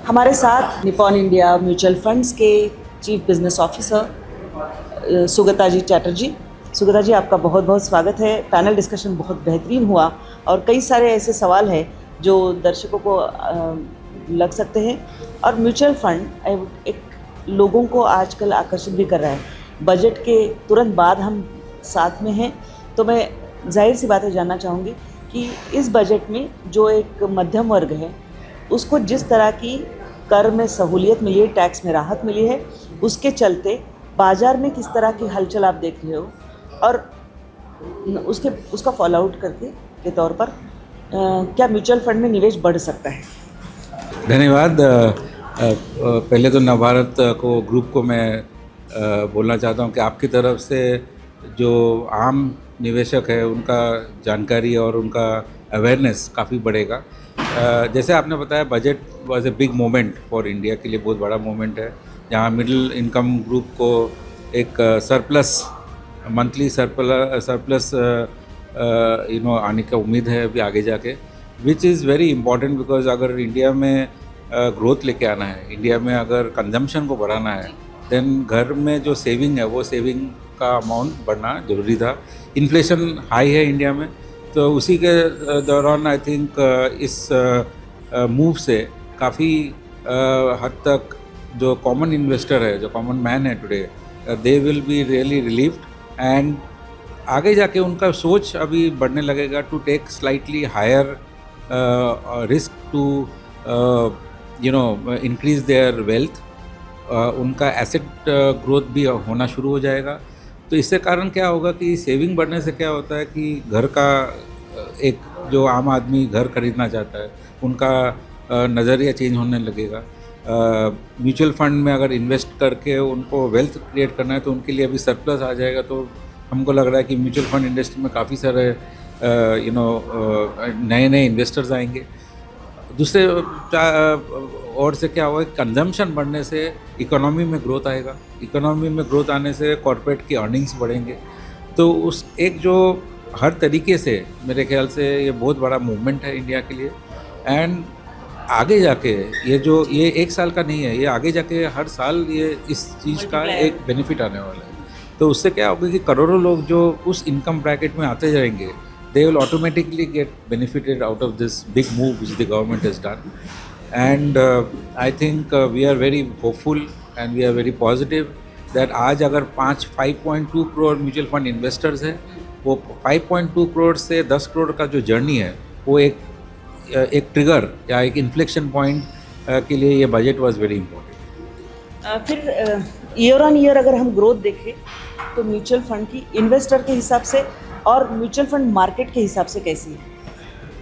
हमारे साथ Nippon India mutual funds के चीफ बिजनेस ऑफिसर सुगता जी चैटर्जी। सुगता जी, आपका बहुत बहुत स्वागत है। पैनल डिस्कशन बहुत बेहतरीन हुआ और कई सारे ऐसे सवाल हैं जो दर्शकों को लग सकते हैं और म्यूचुअल फंड एक लोगों को आजकल आकर्षित भी कर रहा है। बजट के तुरंत बाद हम साथ में हैं, तो मैं जाहिर सी बात है जानना चाहूँगी कि इस बजट में जो एक मध्यम वर्ग है उसको जिस तरह की कर में सहूलियत मिली है, टैक्स में राहत मिली है, उसके चलते बाज़ार में किस तरह की हलचल आप देख रहे हो और उसका फॉलो आउट करके के तौर पर क्या म्यूचुअल फंड में निवेश बढ़ सकता है? धन्यवाद। पहले तो नवभारत को ग्रुप को मैं बोलना चाहता हूँ कि आपकी तरफ से जो आम निवेशक है उनका जानकारी और उनका अवेयरनेस काफ़ी बढ़ेगा। जैसे आपने बताया, budget was a big moment for India के लिए, बहुत बड़ा मोमेंट है जहाँ मिडिल इनकम ग्रुप को एक सरप्लस, मंथली सरप्लस आने का उम्मीद है अभी आगे जाके, which is very important because अगर इंडिया में ग्रोथ लेके आना है, इंडिया में अगर कंजम्पशन को बढ़ाना है, देन घर में जो सेविंग है वो सेविंग का अमाउंट बढ़ना ज़रूरी था। इन्फ्लेशन हाई है इंडिया में, तो उसी के दौरान आई थिंक इस मूव से काफ़ी हद तक जो कॉमन इन्वेस्टर है, जो कॉमन मैन है today, they will be really relieved and आगे जाके उनका सोच अभी बढ़ने लगेगा to take slightly higher risk to increase their wealth. उनका एसेट ग्रोथ भी होना शुरू हो जाएगा। तो इससे कारण क्या होगा कि सेविंग बढ़ने से क्या होता है कि घर का एक जो आम आदमी घर खरीदना चाहता है उनका नज़रिया चेंज होने लगेगा। म्यूचुअल फंड में अगर इन्वेस्ट करके उनको वेल्थ क्रिएट करना है तो उनके लिए अभी सरप्लस आ जाएगा। तो हमको लग रहा है कि म्यूचुअल फंड इंडस्ट्री में काफ़ी सारे नए नए इन्वेस्टर्स आएंगे। दूसरे और से क्या होगा, कंजम्पशन बढ़ने से इकोनॉमी में ग्रोथ आएगा। इकोनॉमी में ग्रोथ आने से कॉर्पोरेट की अर्निंग्स बढ़ेंगे। तो उस एक जो हर तरीके से मेरे ख्याल से ये बहुत बड़ा मूवमेंट है इंडिया के लिए। एंड आगे जाके ये एक साल का नहीं है, ये आगे जाके हर साल ये इस चीज़ का एक बेनिफिट आने वाला है। तो उससे क्या होगा कि करोड़ों लोग जो उस इनकम ब्रैकेट में आते जाएंगे, they will automatically get benefited out of this big move which the government has done. And I think we are very hopeful and we are very positive that आज अगर 5.2 करोड़ म्यूचुअल फंड इन्वेस्टर्स हैं, वो 5.2 करोड़ से 10 करोड़ का जो journey है वो एक ट्रिगर या एक इन्फ्लेक्शन पॉइंट के लिए ये बजट वाज वेरी इंपॉर्टेंट। फिर ईयर ऑन ईयर अगर हम ग्रोथ देखें तो म्यूचुअल फंड की इन्वेस्टर के हिसाब से और म्यूचुअल फंड मार्केट के हिसाब से कैसी है?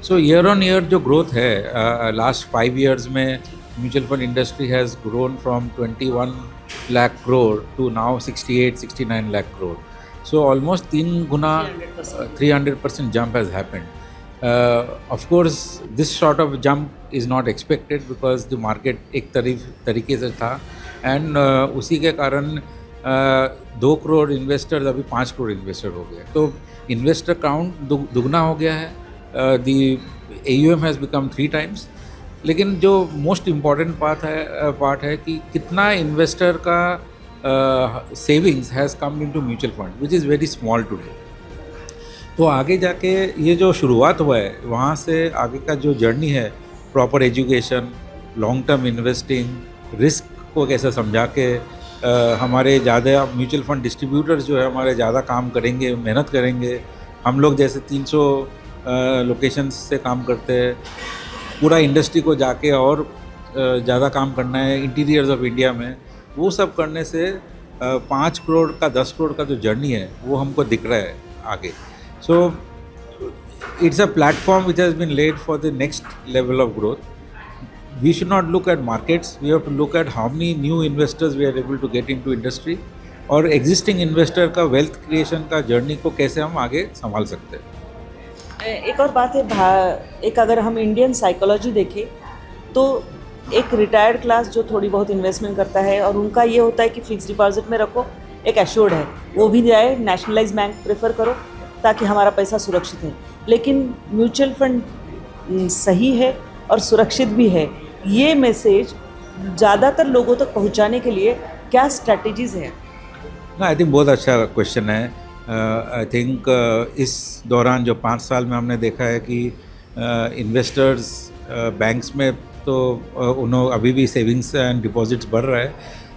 सो ईयर ऑन ईयर जो ग्रोथ है, लास्ट 5 years में mutual fund industry has grown from 21 lakh crore to now 68-69 lakh crore. So almost 3 गुना 300% jump has happened. Of course this sort of jump is not expected because the market एक तरीके से था and उसी के कारण 2 करोड़ इन्वेस्टर्स अभी 5 करोड़ इन्वेस्टर हो गए। तो इन्वेस्टर काउंट दुगना हो गया है। दी AUM हैज़ बिकम 3 times। लेकिन जो मोस्ट इम्पॉर्टेंट पार्ट है कि कितना इन्वेस्टर का savings has come into mutual fund which is very small today. तो आगे जाके ये जो शुरुआत हुआ है वहाँ से आगे का जो जर्नी है, proper education, long term investing, risk को कैसे समझा के हमारे ज़्यादा म्यूचुअल फंड डिस्ट्रीब्यूटर्स जो है हमारे ज़्यादा काम करेंगे, मेहनत करेंगे। हम लोग जैसे 300 लोकेशंस से काम करते हैं, पूरा इंडस्ट्री को जाके और ज़्यादा काम करना है इंटीरियर्स ऑफ इंडिया में। वो सब करने से 5 करोड़ का 10 करोड़ का जो जर्नी है वो हमको दिख रहा है आगे। So it's a platform which has been laid for the next level of growth. We should not look at markets, we have to look at how many new investors we are able to get into industry और existing investor का wealth creation का journey को कैसे हम आगे संभाल सकते हैं। एक और बात है, एक अगर हम इंडियन साइकोलॉजी देखें तो एक रिटायर्ड क्लास जो थोड़ी बहुत इन्वेस्टमेंट करता है और उनका ये होता है कि फिक्स डिपॉजिट में रखो, एक एश्योर्ड है, वो भी जाए नेशनलाइज बैंक प्रेफर करो ताकि हमारा पैसा सुरक्षित है। लेकिन म्यूचुअल फंड सही है और सुरक्षित भी है, ये मैसेज ज़्यादातर लोगों तक पहुंचाने के लिए क्या स्ट्रैटेजीज़ हैं? ना, आई थिंक बहुत अच्छा क्वेश्चन है। आई थिंक इस दौरान जो 5 साल में हमने देखा है कि इन्वेस्टर्स बैंक्स में तो उन्होंने अभी भी सेविंग्स एंड डिपॉजिट्स बढ़ रहा है,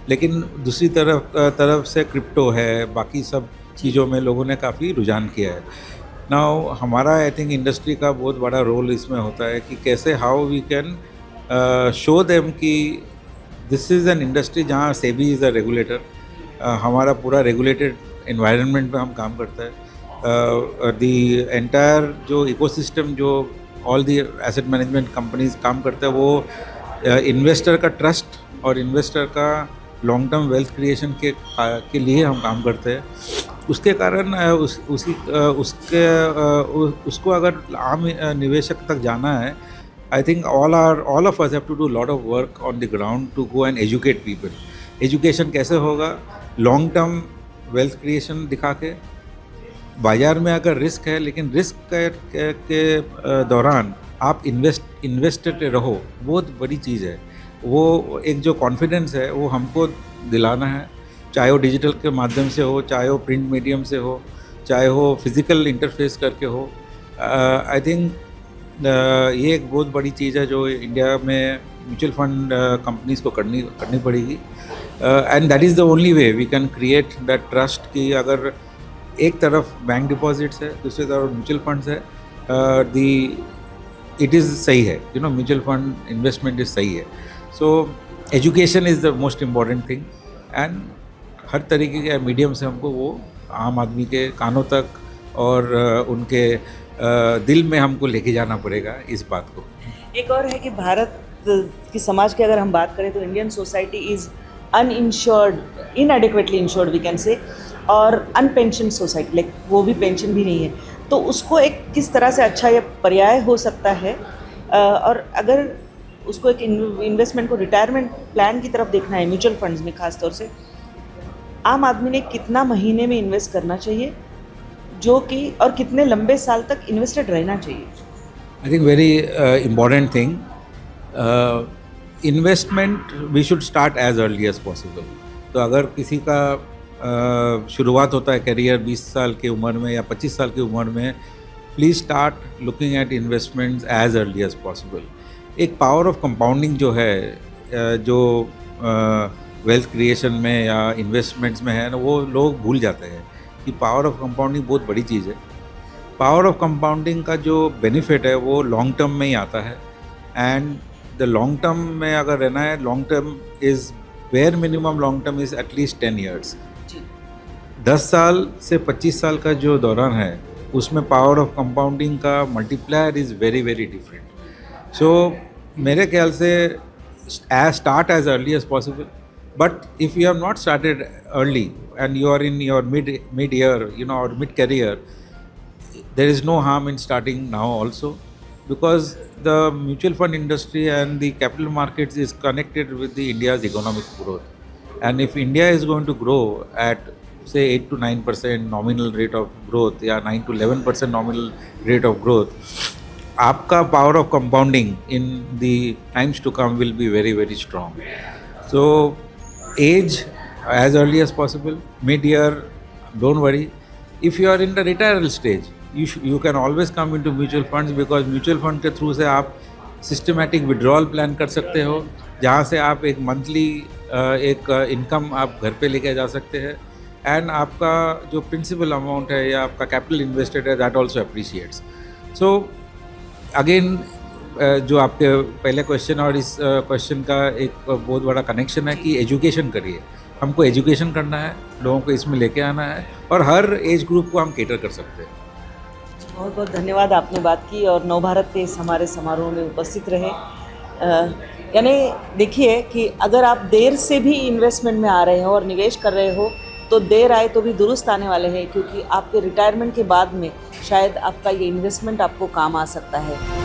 लेकिन दूसरी तरफ से क्रिप्टो है, बाकी सब चीज़ों में लोगों ने काफ़ी रुझान किया है। नाउ हमारा आई थिंक इंडस्ट्री का बहुत बड़ा रोल इसमें होता है कि कैसे how we can show them कि दिस इज़ एन इंडस्ट्री जहाँ सेबी इज़ अ रेगुलेटर। हमारा पूरा रेगुलेटेड एनवायरनमेंट में हम काम करते हैं। द एंटायर जो इकोसिस्टम जो all the asset management companies काम करते हैं वो इन्वेस्टर का ट्रस्ट और इन्वेस्टर का लॉन्ग टर्म वेल्थ क्रिएशन के लिए हम काम करते हैं। उसके कारण उसको अगर आम निवेशक तक जाना है, I think all of us have to do lot of work on the ground to go and educate people. Education कैसे होगा? लॉन्ग टर्म वेल्थ क्रिएशन दिखा के। बाज़ार में अगर रिस्क है, लेकिन रिस्क के दौरान आप इन्वेस्टेड रहो, बहुत बड़ी चीज़ है। वो एक जो कॉन्फिडेंस है वो हमको दिलाना है, चाहे वो डिजिटल के माध्यम से हो, चाहे वो प्रिंट मीडियम से हो, चाहे वो फिज़िकल इंटरफेस करके हो। आई थिंक ये एक बहुत बड़ी चीज़ है जो इंडिया में म्यूचुअल फंड कंपनीज़ को करनी पड़ेगी। And that is the only way we can create that trust कि अगर एक तरफ बैंक डिपॉजिट्स है, दूसरी तरफ म्यूचुअल फंड्स है, इट इज़ सही है, you know, mutual fund investment is सही है। So education is the most important thing, and हर तरीके के मीडियम से हमको वो आम आदमी के कानों तक और उनके दिल में हमको लेके जाना पड़ेगा इस बात को। एक और है कि भारत की समाज की अगर हम बात करें तो Indian society is uninsured, inadequately insured we can say, और अनपेंशन सोसाइटी, लाइक वो भी पेंशन भी नहीं है। तो उसको एक किस तरह से अच्छा ये पर्याय हो सकता है, और अगर उसको एक इन्वेस्टमेंट को रिटायरमेंट प्लान की तरफ देखना है म्यूचुअल फंड्स में ख़ास तौर से, आम आदमी ने कितना महीने में इन्वेस्ट करना चाहिए, जो कि और कितने लंबे साल तक इन्वेस्टेड रहना चाहिए? I think very important thing, investment we should start as early as possible. तो अगर किसी का शुरुआत होता है करियर 20 साल की उम्र में या 25 साल की उम्र में, please start looking at investments as early as possible. एक पावर ऑफ कंपाउंडिंग जो है, जो वेल्थ क्रिएशन में या इन्वेस्टमेंट्स में है ना, वो लोग भूल जाते हैं कि पावर ऑफ कंपाउंडिंग बहुत बड़ी चीज़ है। पावर ऑफ कंपाउंडिंग का जो बेनिफिट है वो लॉन्ग टर्म में ही आता है, एंड द लॉन्ग टर्म में अगर रहना है, long term is where minimum long term is at least 10 years. 10 साल से 25 साल का जो दौरान है उसमें पावर ऑफ कंपाउंडिंग का multiplier is very very different. So मेरे ख्याल से start as early as possible, but if you have not started early and you are in your mid year, you know, और mid career, there is no harm in starting now also, because the mutual fund industry and the capital markets is connected with the India's economic growth. And if India is going to grow at say 8 to 9% nominal rate of growth, या 9 to 11% nominal rate of growth, आपका power of compounding in the times to come will be very very strong. So age as early as possible, mid year, don't worry. If you are in the retiral stage, you can always come into mutual funds, because mutual fund के through से आप systematic withdrawal plan कर सकते हो, जहाँ से आप एक मंथली एक इनकम आप घर पे लेके जा सकते हैं, एंड आपका जो प्रिंसिपल अमाउंट है या आपका कैपिटल इन्वेस्टेड है, that also appreciates. So again, जो आपके पहले क्वेश्चन और इस क्वेश्चन का एक बहुत बड़ा कनेक्शन है कि एजुकेशन करिए। हमको एजुकेशन करना है, लोगों को इसमें लेके आना है, और हर एज ग्रुप को हम केटर कर सकते हैं। बहुत बहुत धन्यवाद, आपने बात की और नवभारत के इस हमारे समारोह में उपस्थित रहे। यानी देखिए कि अगर आप देर से भी इन्वेस्टमेंट में आ रहे हो और निवेश कर रहे हो, तो देर आए तो भी दुरुस्त आने वाले हैं, क्योंकि आपके रिटायरमेंट के बाद में शायद आपका ये इन्वेस्टमेंट आपको काम आ सकता है।